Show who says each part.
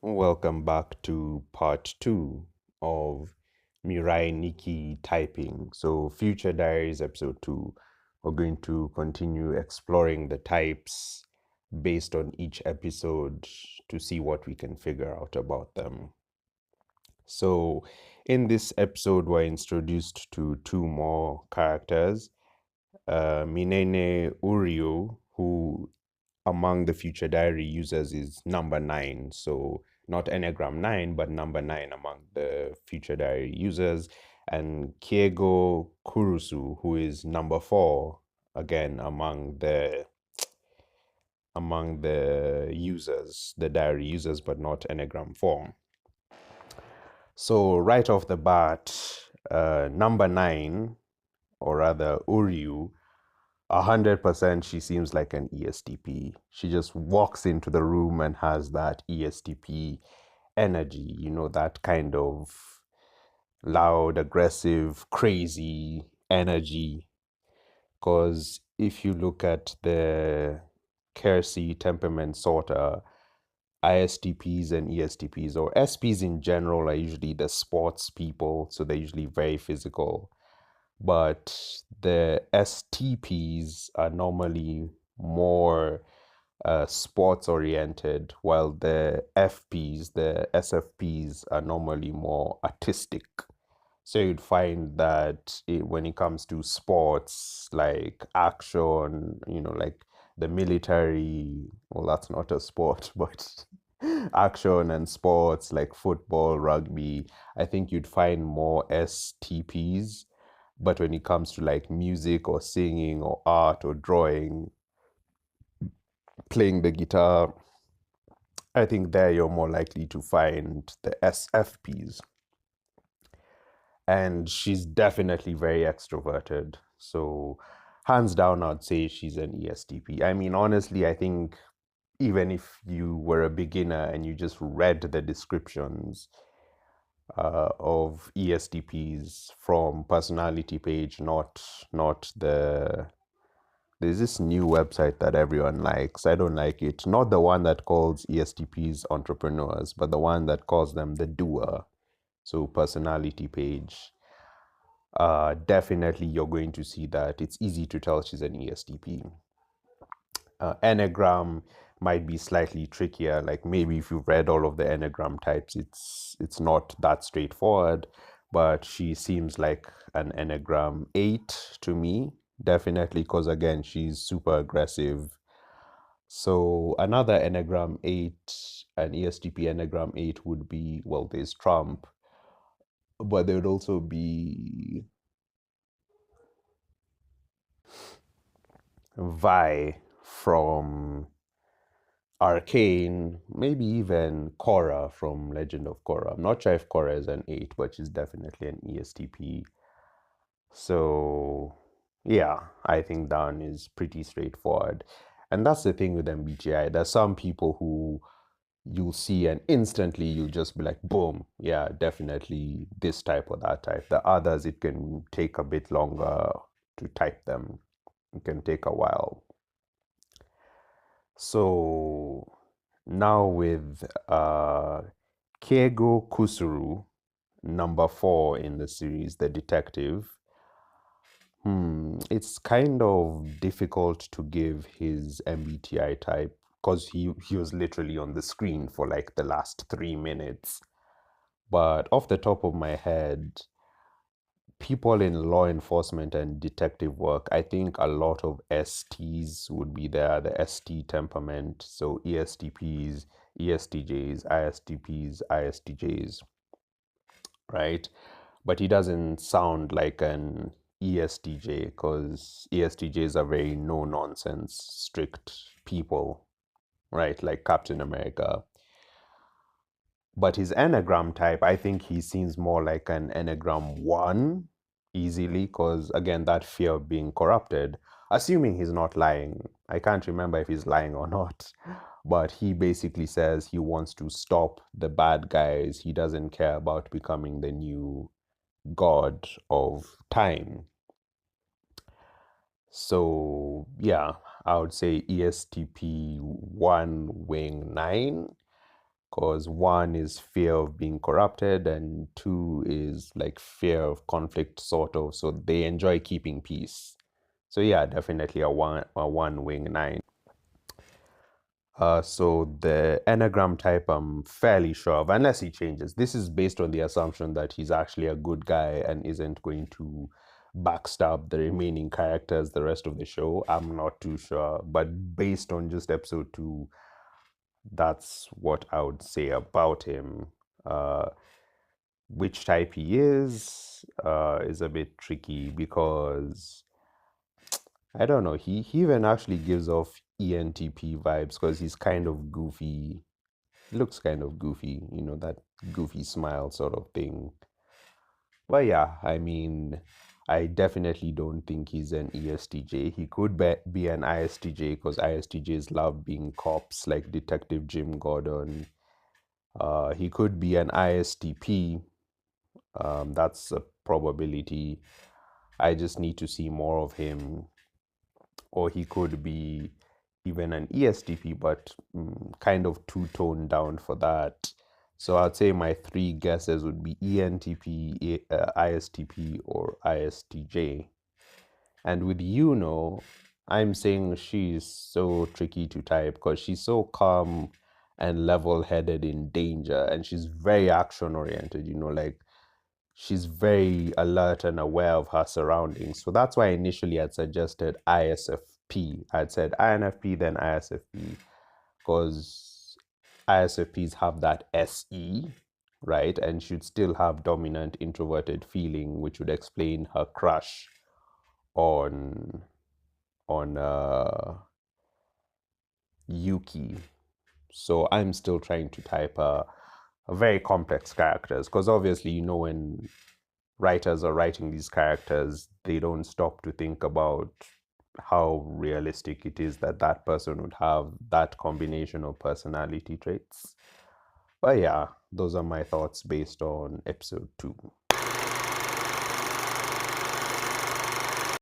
Speaker 1: Welcome back to part two of Mirai Nikki typing. So, Future Diaries episode two, we're going to continue exploring the types based on each episode to see what we can figure out about them. So, in this episode, we're introduced to two more characters, Minene Urio, who among the future diary users is number 9. So not Enneagram 9, but number 9 among the future diary users. And Kiego Kurusu, who is number 4, again among the users, the diary users, but not Enneagram 4. So right off the bat, number 9, or rather Uryu, 100% she seems like an ESTP. She just walks into the room and has that ESTP energy, that kind of loud, aggressive, crazy energy. Because if you look at the Kersey temperament sorter, ISTPs and ESTPs, or SPs in general, are usually the sports people, so they're usually very physical. But the STPs are normally more sports oriented, while the FPs, the SFPs, are normally more artistic. So you'd find that when it comes to sports, like action, like the military, well, that's not a sport, but action and sports like football, rugby, I think you'd find more STPs. But when it comes to like music or singing or art or drawing, playing the guitar, I think there you're more likely to find the SFPs. And she's definitely very extroverted. So, hands down, I'd say she's an ESTP. I mean, honestly, I think even if you were a beginner and you just read the descriptions of ESTPs from personality page, not the there's this new website that everyone likes. I don't like it. Not the one that calls ESTPs entrepreneurs, but the one that calls them the doer. So personality page. Definitely you're going to see that it's easy to tell she's an ESTP. Enneagram might be slightly trickier. Like maybe if you've read all of the Enneagram types, it's not that straightforward. But she seems like an Enneagram 8 to me, definitely, because again, she's super aggressive. So another Enneagram 8, an ESTP Enneagram 8 would be, well, there's Trump, but there would also be Vi from Arcane, maybe even Korra from Legend of Korra. I'm not sure if Korra is an 8, but she's definitely an ESTP. So, yeah, I think down is pretty straightforward. And that's the thing with MBTI. There's some people who you'll see and instantly you'll just be like, boom, yeah, definitely this type or that type. The others, it can take a bit longer to type them. It can take a while. So now with Keigo Kusuru, number 4 in the series, the detective, it's kind of difficult to give his MBTI type because he was literally on the screen for like the last 3 minutes. But off the top of my head, people in law enforcement and detective work, I think a lot of STs would be there, the ST temperament. So ESTPs, ESTJs, ISTPs, ISTJs, right? But he doesn't sound like an ESTJ because ESTJs are very no nonsense, strict people, right? Like Captain America. But his Enneagram type, I think he seems more like an Enneagram 1 easily, because again, that fear of being corrupted, assuming he's not lying. I can't remember if he's lying or not, but he basically says he wants to stop the bad guys. He doesn't care about becoming the new god of time. So, yeah, I would say ESTP 1 wing 9. because one is fear of being corrupted and two is like fear of conflict, sort of. So they enjoy keeping peace. So yeah, definitely a one wing nine. So the Enneagram type, I'm fairly sure of, unless he changes. This is based on the assumption that he's actually a good guy and isn't going to backstab the remaining characters the rest of the show. I'm not too sure, but based on just episode 2, that's what I would say about him. Which type he is a bit tricky because I don't know. He even actually gives off ENTP vibes because he's kind of goofy. Looks kind of goofy, that goofy smile sort of thing. But yeah, I mean, I definitely don't think he's an ESTJ. He could be an ISTJ because ISTJs love being cops, like Detective Jim Gordon. He could be an ISTP. That's a probability. I just need to see more of him. Or he could be even an ESTP, but kind of too toned down for that. So I'd say my three guesses would be ENTP, ISTP, or ISTJ. And with I'm saying she's so tricky to type because she's so calm and level-headed in danger, and she's very action-oriented, like she's very alert and aware of her surroundings. So that's why initially I'd suggested ISFP. I'd said INFP, then ISFP, because ISFPs have that SE, right? And should still have dominant introverted feeling, which would explain her crush on Yuki. So I'm still trying to type a very complex characters because obviously when writers are writing these characters, they don't stop to think about how realistic it is that that person would have that combination of personality traits. But yeah, those are my thoughts based on episode 2.